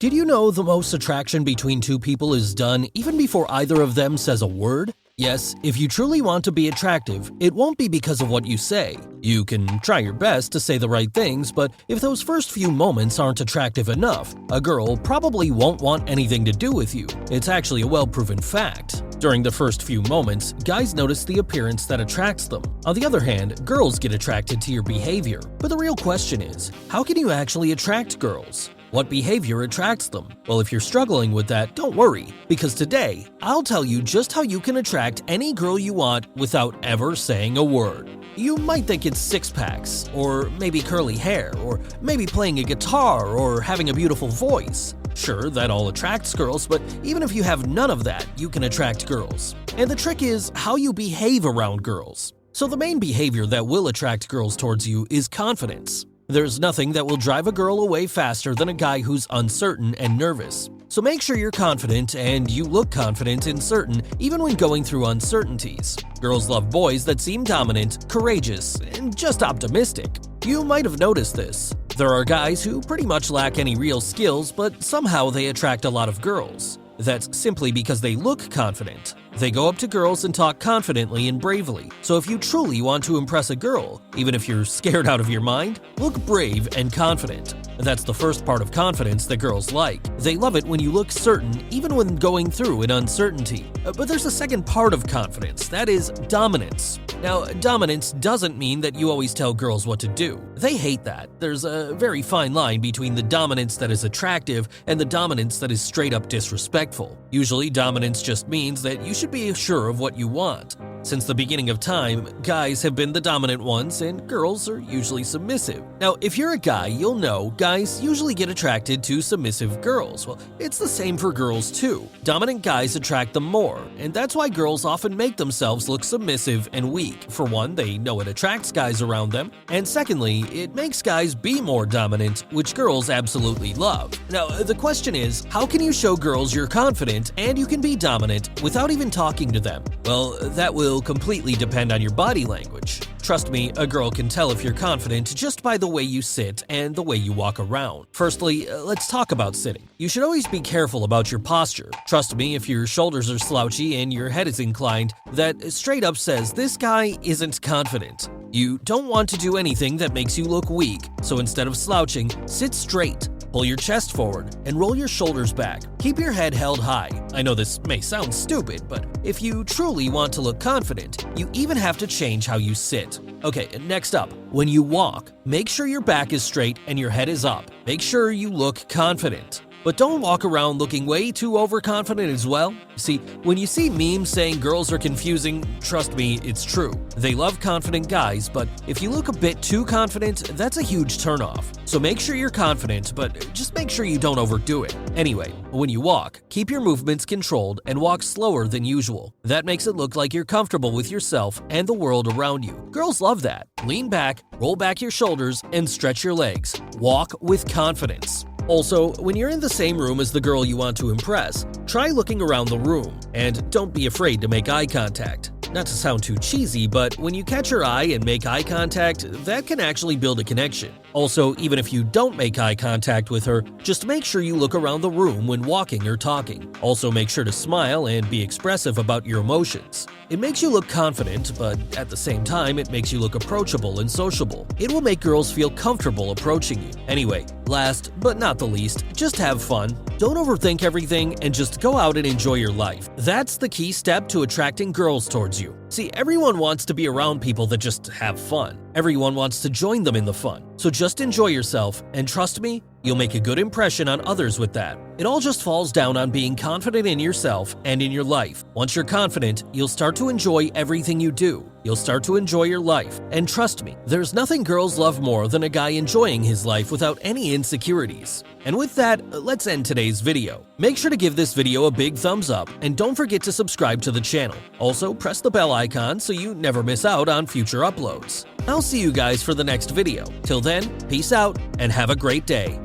Did you know the most attraction between two people is done even before either of them says a word? Yes, if you truly want to be attractive, it won't be because of what you say. You can try your best to say the right things, but if those first few moments aren't attractive enough, a girl probably won't want anything to do with you. It's actually a well-proven fact. During the first few moments, guys notice the appearance that attracts them. On the other hand, girls get attracted to your behavior. But the real question is, how can you actually attract girls? What behavior attracts them? Well, if you're struggling with that, don't worry, because today, I'll tell you just how you can attract any girl you want without ever saying a word. You might think it's six-packs, or maybe curly hair, or maybe playing a guitar, or having a beautiful voice. Sure, that all attracts girls, but even if you have none of that, you can attract girls. And the trick is how you behave around girls. So the main behavior that will attract girls towards you is confidence. There's nothing that will drive a girl away faster than a guy who's uncertain and nervous. So make sure you're confident and you look confident and certain even when going through uncertainties. Girls love boys that seem dominant, courageous, and just optimistic. You might have noticed this. There are guys who pretty much lack any real skills, but somehow they attract a lot of girls. That's simply because they look confident. They go up to girls and talk confidently and bravely. So if you truly want to impress a girl, even if you're scared out of your mind, look brave and confident. That's the first part of confidence that girls like. They love it when you look certain, even when going through an uncertainty. But there's a second part of confidence, that is dominance. Now, dominance doesn't mean that you always tell girls what to do. They hate that. There's a very fine line between the dominance that is attractive and the dominance that is straight up disrespectful. Usually, dominance just means that you should be sure of what you want. Since the beginning of time, guys have been the dominant ones and girls are usually submissive. Now, if you're a guy, you'll know guys usually get attracted to submissive girls. Well, it's the same for girls too. Dominant guys attract them more, and that's why girls often make themselves look submissive and weak. For one, they know it attracts guys around them, and secondly, it makes guys be more dominant, which girls absolutely love. Now, the question is, how can you show girls you're confident and you can be dominant without even talking to them? Well, that will completely depend on your body language. Trust me, a girl can tell if you're confident just by the way you sit and the way you walk around. Firstly, let's talk about sitting. You should always be careful about your posture. Trust me, if your shoulders are slouchy and your head is inclined, that straight up says this guy isn't confident. You don't want to do anything that makes you look weak, so instead of slouching, sit straight. Pull your chest forward and roll your shoulders back. Keep your head held high. I know this may sound stupid, but if you truly want to look confident, you even have to change how you sit. Okay, next up, when you walk, make sure your back is straight and your head is up. Make sure you look confident. But don't walk around looking way too overconfident as well. See, when you see memes saying girls are confusing, trust me, it's true. They love confident guys, but if you look a bit too confident, that's a huge turnoff. So make sure you're confident, but just make sure you don't overdo it. Anyway, when you walk, keep your movements controlled and walk slower than usual. That makes it look like you're comfortable with yourself and the world around you. Girls love that. Lean back, roll back your shoulders, and stretch your legs. Walk with confidence. Also, when you're in the same room as the girl you want to impress, try looking around the room, and don't be afraid to make eye contact. Not to sound too cheesy, but when you catch her eye and make eye contact, that can actually build a connection. Also, even if you don't make eye contact with her, just make sure you look around the room when walking or talking. Also, make sure to smile and be expressive about your emotions. It makes you look confident, but at the same time, it makes you look approachable and sociable. It will make girls feel comfortable approaching you. Anyway, last but not the least, just have fun. Don't overthink everything and just go out and enjoy your life. That's the key step to attracting girls towards you. See, everyone wants to be around people that just have fun. Everyone wants to join them in the fun. So just enjoy yourself, and trust me, you'll make a good impression on others with that. It all just falls down on being confident in yourself and in your life. Once you're confident, you'll start to enjoy everything you do. You'll start to enjoy your life. And trust me, there's nothing girls love more than a guy enjoying his life without any insecurities. And with that, let's end today's video. Make sure to give this video a big thumbs up, and don't forget to subscribe to the channel. Also, press the bell icon so you never miss out on future uploads. I'll see you guys for the next video. Till then, peace out and have a great day.